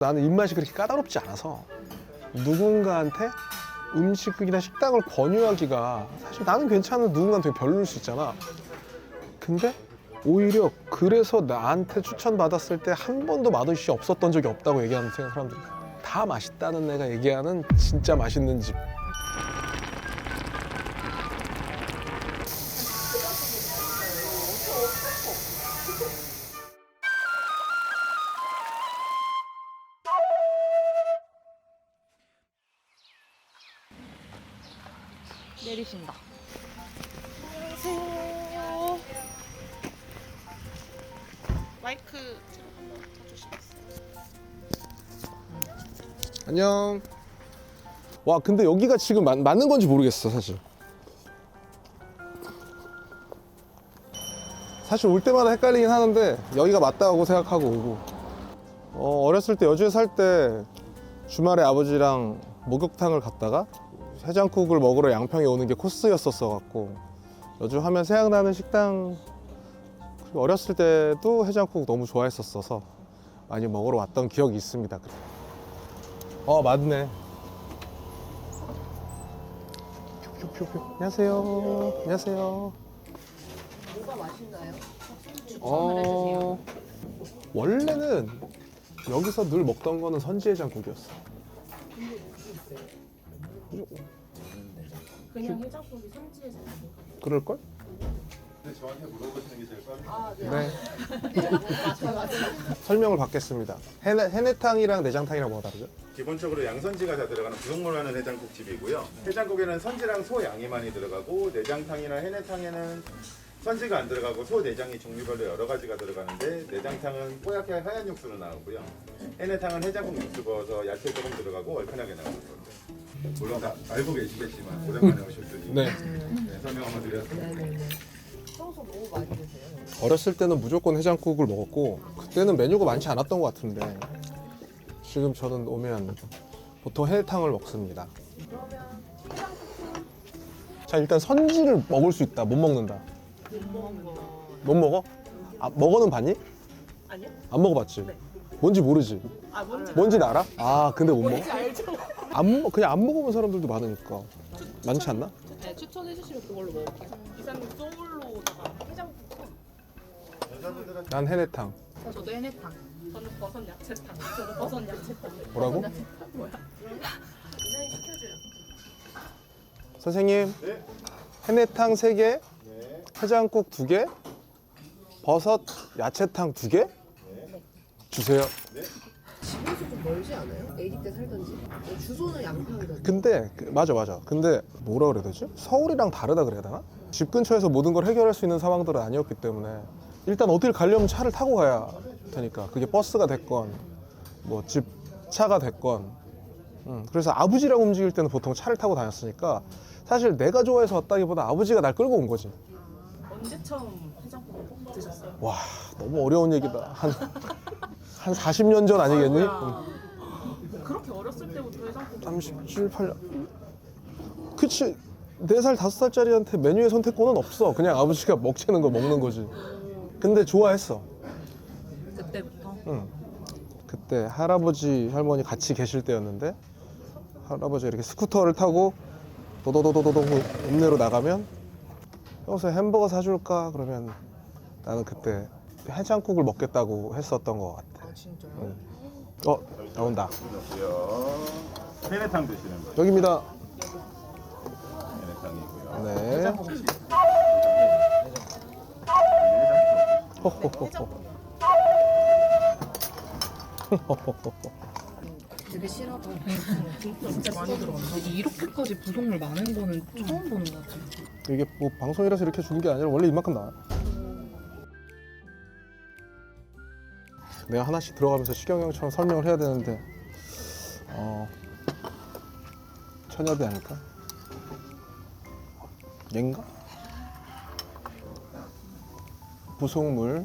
나는 입맛이 그렇게 까다롭지 않아서 누군가한테 음식이나 식당을 권유하기가 사실 나는 괜찮은 누군가는 되게 별로일 수 있잖아. 근데 오히려 그래서 나한테 추천받았을 때 한 번도 맛없이 없었던 적이 없다고 얘기하는 사람들이 다 맛있다는 애가 얘기하는 진짜 맛있는 집. 내리신다. 안녕하세요. 마이크 한번 쳐주시겠어요? 안녕. 와 근데 여기가 지금 맞는 건지 모르겠어 사실. 사실 올 때마다 헷갈리긴 하는데 여기가 맞다고 생각하고 오고. 어렸을 때 여주에 살 때 주말에 아버지랑 목욕탕을 갔다가 해장국을 먹으러 양평에 오는 게 코스였었어 갖고 여주 하면 생각나는 식당. 그리고 어렸을 때도 해장국 너무 좋아했었어서 많이 먹으러 왔던 기억이 있습니다. 맞네. 표. 안녕하세요. 안녕하세요. 뭐가 맛있나요? 원래는 여기서 늘 먹던 거는 선지해장국이었어. 그냥 해장국이 선지해장국. 그럴걸? 근데 저한테 물어보시는 게 제일 빠르죠. 아, 네. 네. 설명을 받겠습니다. 해내탕이랑 내장탕이랑 뭐가 다르죠? 기본적으로 양선지가 다 들어가는 부속물 하는 해장국집이고요. 해장국에는 선지랑 소 양이 많이 들어가고 내장탕이나 해내탕에는 선지가 안 들어가고 소 내장이 종류별로 여러 가지가 들어가는데 내장탕은 뽀얗게 하얀 육수로 나오고요. 해내탕은 해장국 육수 부어서 야채 조금 들어가고 얼큰하게 나오는 건데 물론 다 알고 계시겠지만 오랜만에 오셨으니 네. 설명 한번 드렸습니다. 평소 뭐 많이 드세요? 어렸을 때는 무조건 해장국을 먹었고 그때는 메뉴가 많지 않았던 것 같은데 지금 저는 오면 보통 해탕을 먹습니다. 자 일단 선지를 먹을 수 있다. 못 먹는다. 못 먹어? 먹어는 봤니? 아니요? 안 먹어봤지? 네. 뭔지 모르지? 뭔지 뭔지는 알아? 근데 못 먹어? 알죠? 그냥 안 먹어본 사람들도 많으니까 많지 않나? 네, 추천해 주시면 그걸로 먹을게요. 이사님 소울로다가 해장국. 여자분들은 난 해내탕. 저도 해내탕. 저는 버섯 야채탕. 저는 버섯 야채탕. 뭐라고? 뭐야? 이사님 시켜줘요. 선생님 네. 해내탕 3개, 네. 해장국 2개, 버섯 야채탕 2개? 주세요. 집에서 좀 멀지 않아요? 아기 때 살던지? 주소는 양평이던데. 근데 맞아. 근데 뭐라 그래야 되지? 서울이랑 다르다 그래야 되나? 집 근처에서 모든 걸 해결할 수 있는 상황들은 아니었기 때문에 일단 어딜 가려면 차를 타고 가야 되니까 그게 버스가 됐건 뭐 집 차가 됐건 그래서 아버지랑 움직일 때는 보통 차를 타고 다녔으니까 사실 내가 좋아해서 왔다기보다 아버지가 날 끌고 온 거지. 언제 처음 해장국 드셨어요? 와 너무 어려운 얘기다. 한 40년 전 아니겠니? 그렇게 어렸을 때부터 해장국 37, 8년. 그치. 4살, 5살짜리한테 메뉴의 선택권은 없어. 그냥 아버지가 먹자는 거 먹는 거지. 근데 좋아했어. 그때부터? 응. 그때 할아버지, 할머니 같이 계실 때였는데 할아버지가 이렇게 스쿠터를 타고 도도도도도도 읍내로 나가면 여기서 햄버거 사줄까? 그러면 나는 그때 해장국을 먹겠다고 했었던 것 같아. 진짜요? 나온다. 안녕하세요. 해내탕 드시는 거예요. 여기입니다. 해내탕이고요. 네. 호호호호. 되게 싫어도. 진짜 많이 들어갔나? 이렇게까지 부속물 많은 거는 처음 보는 것 같아요. 이게 뭐 방송이라서 이렇게 주는 게 아니라 원래 이만큼 나와. 내가 하나씩 들어가면서 시경형처럼 설명을 해야 되는데 처녀대 아닐까? 얘인가? 부속물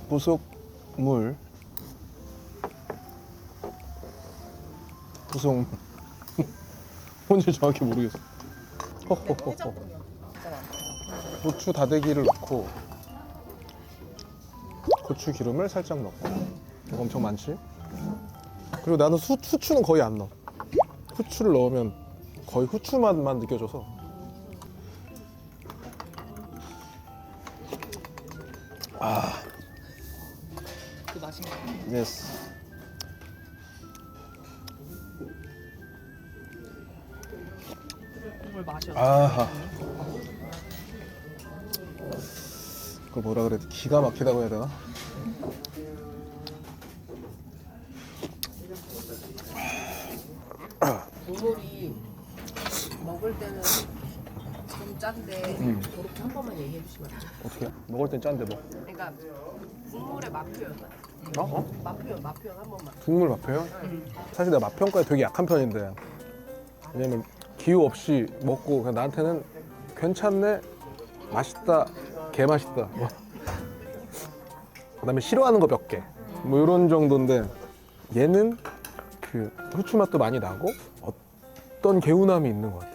부속물 부속물 뭔지 정확히 모르겠어. 호호호호. 고추 다대기를 넣고 고추 기름을 살짝 넣고 이거 엄청 많지? 그리고 나는 후추는 거의 안 넣어. 후추를 넣으면 거의 후추 맛만 느껴져서. 그 맛인가? 예스. 국물 맛이 아하. 그걸 뭐라 그래야 돼? 기가 막히다고 해야 되나? 국물이 먹을 때는 좀 짠데 그렇게 한 번만 얘기해 주시면 안 돼요? 어떻게? 먹을 땐 짠데 뭐? 그러니까 국물의 맛 표현. 맛 표현 한 번만. 국물 맛 표현? 사실 내가 맛 평가에 되게 약한 편인데 왜냐면 기호 없이 먹고 그냥 나한테는 괜찮네, 맛있다, 개 맛있다. 뭐. 그다음에 싫어하는 거 몇 개. 뭐 이런 정도인데 얘는 그 후추 맛도 많이 나고 어떤 개운함이 있는 것 같아.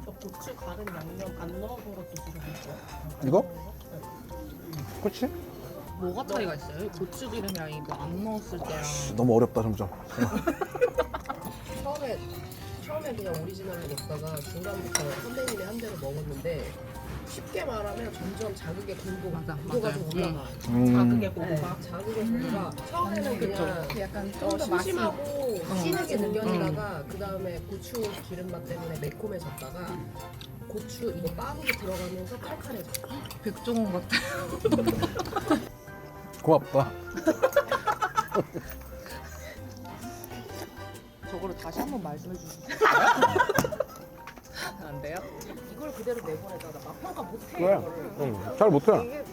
저 고추 가른 양념 안 넣어서 것도 드셔보세요. 이거? 그렇지? 뭐가 차이가 있어요? 고추 기름이랑 이거 안 넣었을 때랑. 너무 어렵다 점점. 처음에 그냥 오리지널로 먹다가 중간부터 선배님이 한 대로 먹었는데 쉽게 말하면 점점 자극의 강도가 올라가. 자극의 고도가. 자극의 강도가 처음에는 그냥 약간 심심하고 진하게 느껴지다가 그 다음에 고추 기름 맛 때문에 매콤해졌다가 고추 이거 빠르게 들어가면서 칼칼해져. 백종원 같아. 고맙다. 저거를 다시 한번 말씀해 주시면 안 돼요? 이걸 그대로 내보내잖아. 맛 평가 못해. 왜? 이거를. 응, 잘 못해. 이게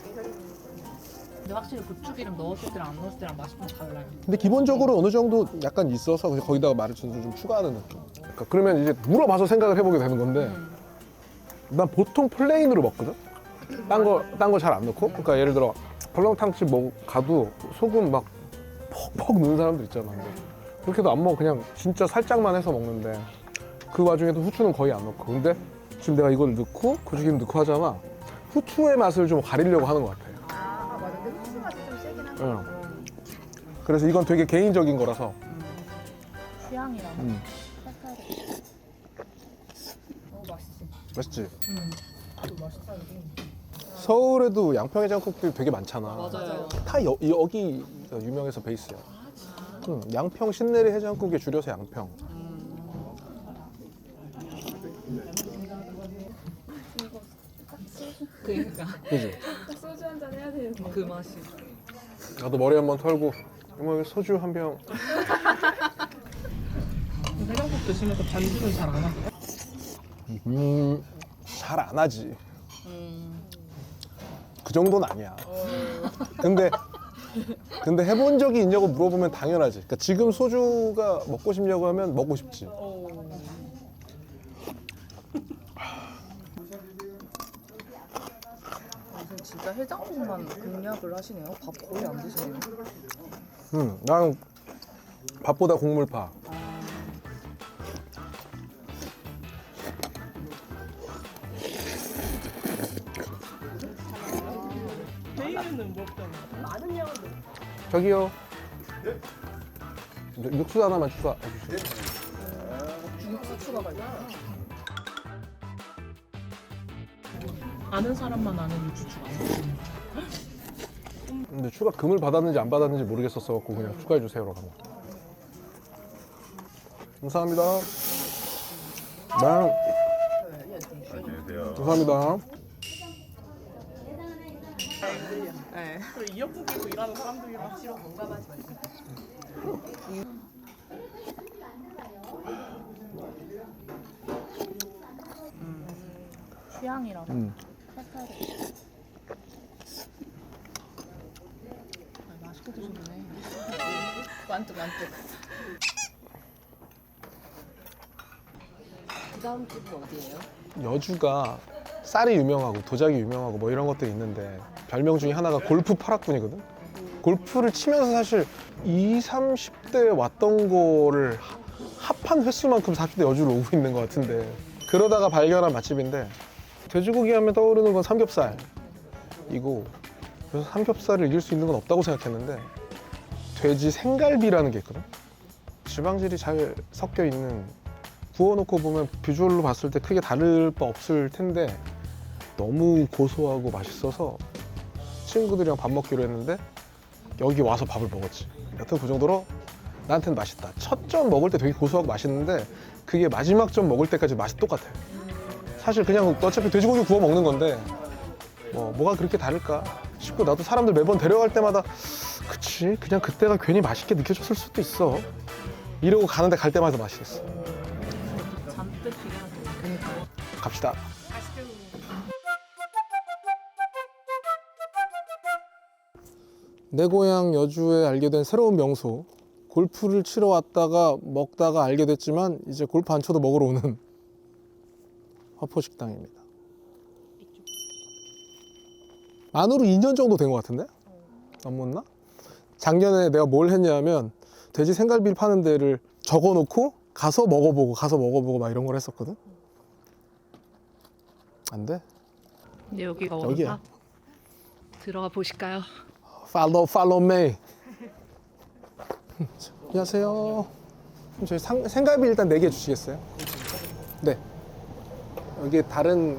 근데 확실히 고추기름 넣었을 때랑 안 넣었을 때랑 맛이 좀 달라요. 근데 기본적으로 어느 정도 약간 있어서 그냥 거기다가 마르천수 좀 추가하는 느낌. 그러니까 그러면 이제 물어봐서 생각을 해보게 되는 건데 난 보통 플레인으로 먹거든. 딴 거 잘 안 넣고. 그러니까 예를 들어 설렁탕집 가도 소금 막 퍽퍽 넣는 사람들 있잖아. 근데 그렇게도 안 먹어. 그냥 진짜 살짝만 해서 먹는데 그 와중에도 후추는 거의 안 넣고. 근데 지금 내가 이걸 넣고 고추기름 넣고 하잖아. 후추의 맛을 좀 가리려고 하는 것 같아. 맞아. 근데 후추 맛이 좀 세긴 하네. 응. 그래서 이건 되게 개인적인 거라서. 취향이랑. 맛있지? 맛있다 이게. 서울에도 양평해장국들 되게 많잖아. 맞아요. 다 여기 유명해서 베이스야. 응, 양평 신내리 해장국에 줄여서 양평. 그러니까 그지? 소주 한잔 해야 되는 거. 그 맛이. 나도 머리 한번 털고 이모 소주 한 병. 해장국 드시면서 반주는 잘 안 하세요? 잘 안 하지. 그 정도는 아니야. 근데 해본 적이 있냐고 물어보면 당연하지. 그러니까 지금 소주가 먹고 싶냐고 하면 먹고 싶지. 요즘 진짜 해장국만 공략을 하시네요. 밥 거의 안 드시네요. 난 밥보다 국물파. 메인은 뭐 없잖아요. 많은 양은 저기요. 육수 하나만 추가해 주세요. 육수 추가가 있나? 아는 사람만 아는 유추추가. 근데 추가 금을 받았는지 안 받았는지 모르겠었어갖고 그냥 추가해 주세요라고 하고. 감사합니다. 안녕하세요. 감사합니다. 네. 그리고 이어폰 끼고 일하는 사람들이랑 싫어 공감하지 말고. 취향이라서. 맛있게 드셨네. 만뜩. 그 다음 집은 어디예요? 여주가 쌀이 유명하고 도자기 유명하고 뭐 이런 것들이 있는데 별명 중에 하나가 골프 파락군이거든. 골프를 치면서 사실 20, 30대에 왔던 거를 합한 횟수만큼 40대 여주로 오고 있는 것 같은데 그러다가 발견한 맛집인데 돼지고기 하면 떠오르는 건 삼겹살이고 그래서 삼겹살을 이길 수 있는 건 없다고 생각했는데 돼지 생갈비라는 게 있거든. 지방질이 잘 섞여 있는, 구워놓고 보면 비주얼로 봤을 때 크게 다를 바 없을 텐데 너무 고소하고 맛있어서 친구들이랑 밥 먹기로 했는데 여기 와서 밥을 먹었지. 여튼 그 정도로 나한테는 맛있다. 첫 점 먹을 때 되게 고소하고 맛있는데 그게 마지막 점 먹을 때까지 맛이 똑같아요. 사실 그냥 어차피 돼지고기 구워 먹는 건데 뭐가 그렇게 다를까 싶고, 나도 사람들 매번 데려갈 때마다 그치 그냥 그때가 괜히 맛있게 느껴졌을 수도 있어 이러고 가는데 갈 때마다 맛있었어. 잔뜩 기대하고. 갑시다. 내 고향 여주에 알게 된 새로운 명소, 골프를 치러 왔다가 먹다가 알게 됐지만 이제 골프 안 쳐도 먹으러 오는 화포식당입니다. 만으로 2년 정도 된 것 같은데? 넘었나? 작년에 내가 뭘 했냐면 돼지 생갈비를 파는 데를 적어놓고 가서 먹어보고 막 이런 걸 했었거든? 안 돼? 근데 여기가 여기야. 원탑? 들어가 보실까요? Follow me. 안녕하세요. 그럼 저희 생갈비 일단 4개 주시겠어요? 네. 여기 다른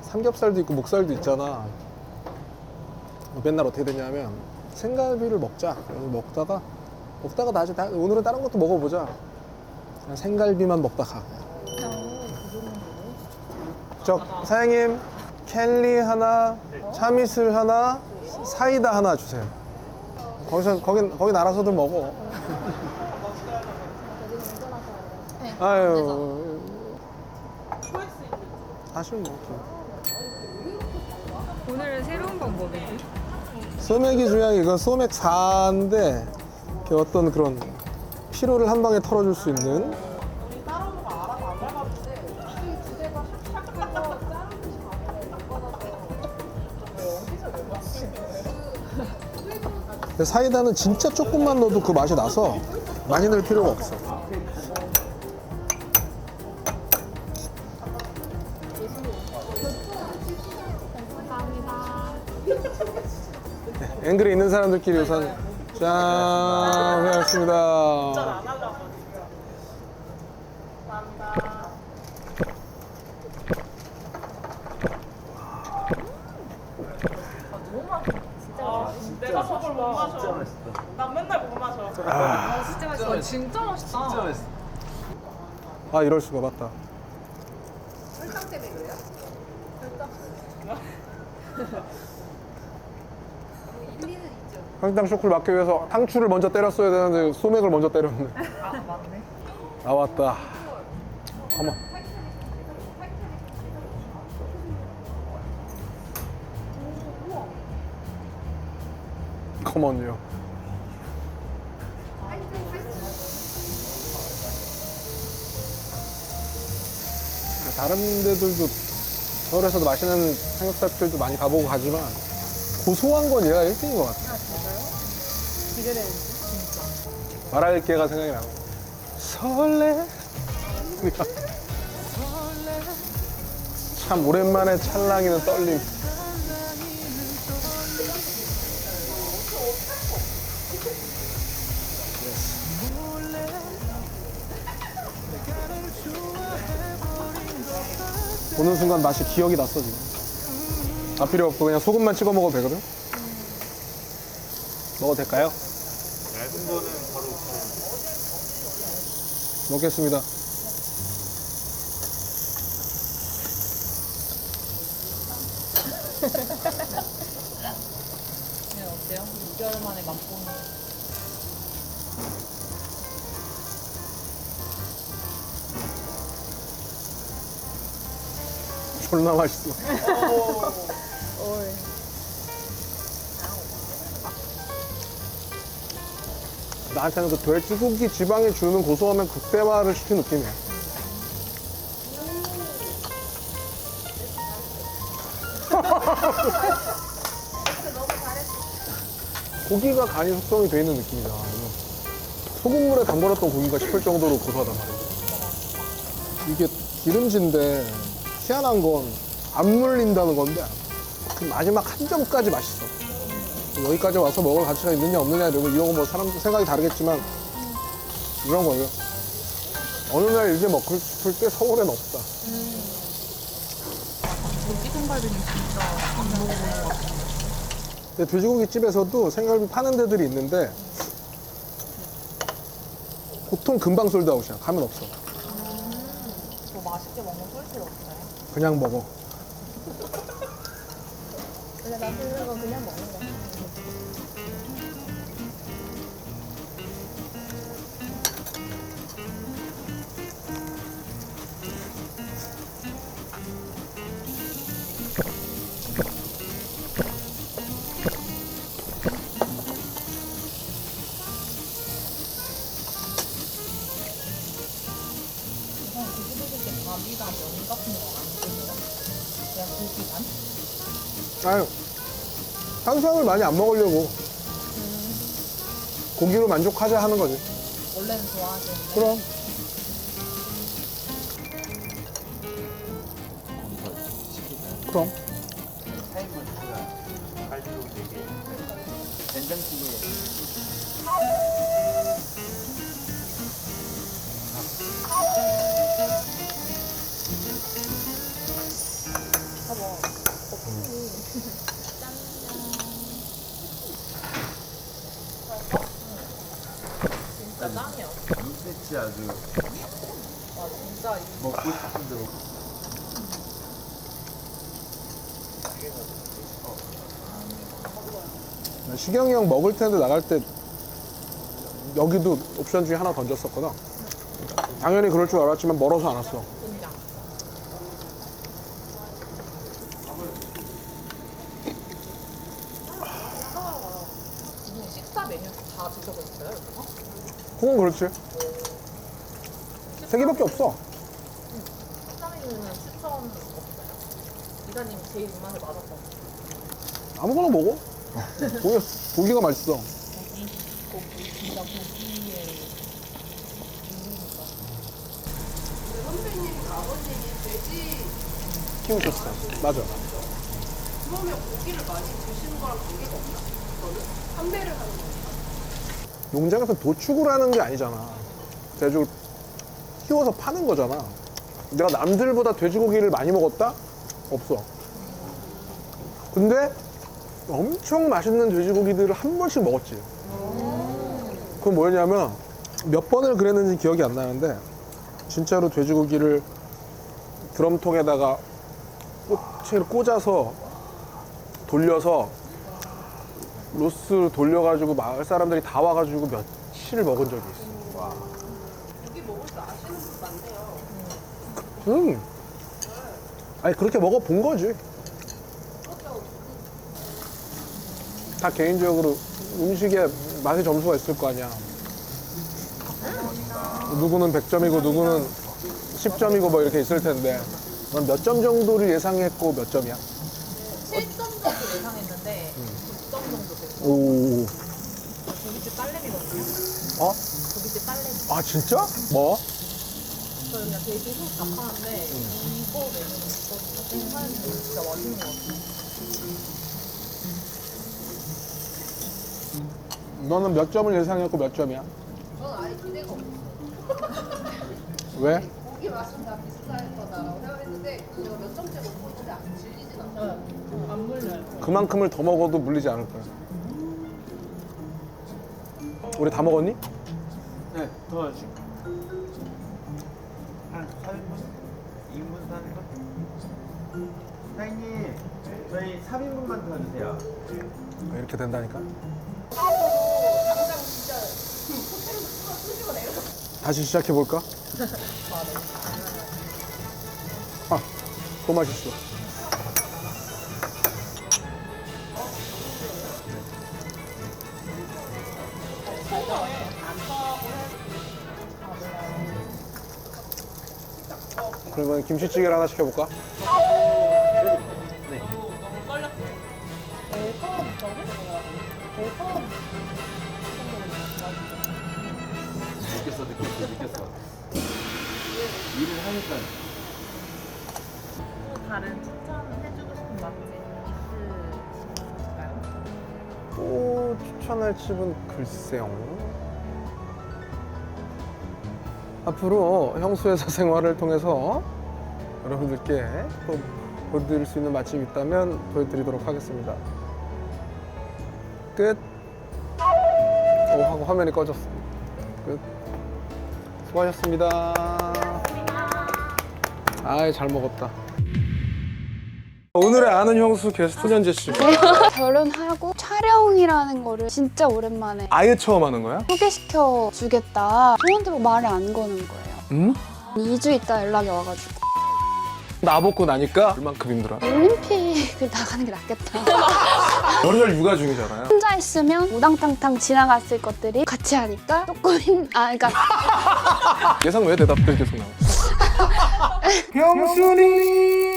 삼겹살도 있고 목살도 있잖아. 맨날 어떻게 되냐면 생갈비를 먹자. 먹다가 나중에 오늘은 다른 것도 먹어보자. 그냥 생갈비만 먹다 가. 저 사장님 캔리 하나, 참이슬 하나, 사이다 하나 주세요. 거긴 알아서들 먹어. 아유. 사실 뭐. 오늘은 새로운 방법이지. 소맥이 중요한 게 이건 소맥 4인데 어떤 그런 피로를 한 방에 털어줄 수 있는. 근데 사이다는 진짜 조금만 넣어도 그 맛이 나서 많이 넣을 필요가 없어. 앵글에 있는 사람들끼리 우선 짠 고생하셨습니다. 내가 저걸 못 마셔. 난 맨날 못 마셔. 진짜 맛있어. 진짜 맛있다. 아 이럴 수가. 맞다. 설탕 때문에 그래요? 일리는 있죠. 황당 쇼크를 막기 위해서 상추를 먼저 때렸어야 되는데 소맥을 먼저 때렸네. 아 맞네. 나왔다. 컴온. 컴온요. 다른 데들도 서울에서도 맛있는 삼겹살집들도 많이 가보고 가지만 고소한 건 얘가 1등인 것 같아. 기대되는데 진짜. 말할 게가 생각이 나고. 설레. 참 오랜만에 찰랑이는 떨림. 보는 순간 맛이 기억이 났어 지금. 다 필요 없고 그냥 소금만 찍어 먹어도 되거든. 먹어도 될까요? 얇은 거는 바로 먹겠습니다. 그냥 어때요? 6개월 만에 맛보는. 졸라 맛있어. 나한테는 그 돼지고기 지방이 주는 고소함은 극대화를 시킨 느낌이야. 고기가 간이 숙성이 돼 있는 느낌이다. 소금물에 담궈놨던 고기가 싶을 정도로 고소하단 말이야. 이게 기름진데 희한한 건 안 물린다는 건데 그 마지막 한 점까지 맛있어. 여기까지 와서 먹을 가치가 있느냐 없느냐 이런 거 뭐 사람들 생각이 다르겠지만 이런 거예요. 어느 날 이제 먹고 싶을 때 서울엔 없다. 고기 통갈비는 진짜 안 먹어보는 것 같아. 근데 돼지고기 집에서도 생갈비 파는 데들이 있는데 보통 금방 솔드아웃이야. 가면 없어. 더 맛있게 먹는 꿀팁 없어요? 그냥 먹어. 그냥 맛있는 거 그냥 먹는 거. 그냥 돼지고기 밥이랑 면 같은 거 안 드세요? 그냥 고기만? 아유, 탄수화물 많이 안 먹으려고 고기로 만족하자 하는 거지. 원래는 좋아하시는데. 그럼. 그럼. 진짜 짱이야. 인세치 아주 와 진짜 이 먹고 싶은 대로. 시경이 형 먹을 텐데 나갈 때 여기도 옵션 중에 하나 던졌었거든. 당연히 그럴 줄 알았지만 멀어서 안 왔어. 그냥. 무슨 식사 메뉴 다 드셔보셨어요? 여기서? 그건 그렇지. 세 개밖에 없어. 식사 메뉴는 추천 없어요? 이사님 제일 입맛에 맞았던 거. 아무거나 먹어. 고기가 맛있어. 고기 진짜 고기에 선배님 아버님이 돼지 키우셨어. 맞아. 그러면 고기를 많이 드시는 거랑 관계가 없나? 저는 판매를 하는 거. 농장에서 도축을 하는 게 아니잖아. 돼지를 키워서 파는 거잖아. 내가 남들보다 돼지고기를 많이 먹었다? 없어. 근데 엄청 맛있는 돼지고기들을 한 번씩 먹었지. 그건 뭐였냐면 몇 번을 그랬는지 기억이 안 나는데 진짜로 돼지고기를 드럼통에다가 꼬치를 꽂아서 돌려서 로스 돌려가지고 마을 사람들이 다 와가지고 며칠을 먹은 적이 있어. 고기 먹을 줄 아시는 분 많네요. 응. 아니 그렇게 먹어 본 거지. 다 개인적으로 음식에 맛의 점수가 있을 거 아니야. 누구는 100점이고 누구는 10점이고 뭐 이렇게 있을 텐데 넌 몇 점 정도를 예상했고 몇 점이야? 7점 정도 예상했는데 9점 정도 됐고 오. 고깃집 딸내미거든요. 어? 고깃집 딸내미. 아 진짜? 뭐? 저 그냥 돼지 소다 파는데 이거 메뉴는 있거든요. 생활면 진짜 맛있는 것 같아요. 너는 몇 점을 예상했고 몇 점이야? 저는 아예 기대가 없어요. 왜? 고기 맛은 다 비슷할 거다라고 생각했는데 제가 몇 점째 먹고 있는데 안 질리진 않아요. 안 물려요. 그만큼을 더 먹어도 물리지 않을 거야. 우리 다 먹었니? 네, 도와주시. 한 4인분? 2인분 4인분? 사장님, 저희 3인분만 더 주세요. 이렇게 된다니까. 당장 진짜 호텔에서 끄집어 내요. 다시 시작해 볼까? 아, 또 맛있어. 그러면 김치찌개를 하나 시켜볼까? 네. 느꼈어. 일을 하니까. 또 다른 추천해주고 싶은 맛집 있으실까요? 추천할 집은 글쎄요. 앞으로 형수회사 생활을 통해서 여러분들께 또 보여드릴 수 있는 맛집이 있다면 보여드리도록 하겠습니다. 끝. 오 하고 화면이 꺼졌어. 끝. 수고하셨습니다. 아이 잘 먹었다. 오늘의 아는 형수 게스트 손현재 씨. 결혼하고 촬영이라는 거를 진짜 오랜만에 아예 처음 하는 거야? 소개시켜 주겠다. 저한테 뭐 말을 안 거는 거예요. 응? 2주 있다 연락이 와가지고 나먹고 나니까 얼만큼 힘들어? 올림픽을 나가는 게 낫겠다. 열혈 육아 중이잖아요. 혼자 있으면 우당탕탕 지나갔을 것들이 같이 하니까 조금 그러니까 예상 외 대답들 계속 나와. 형수님.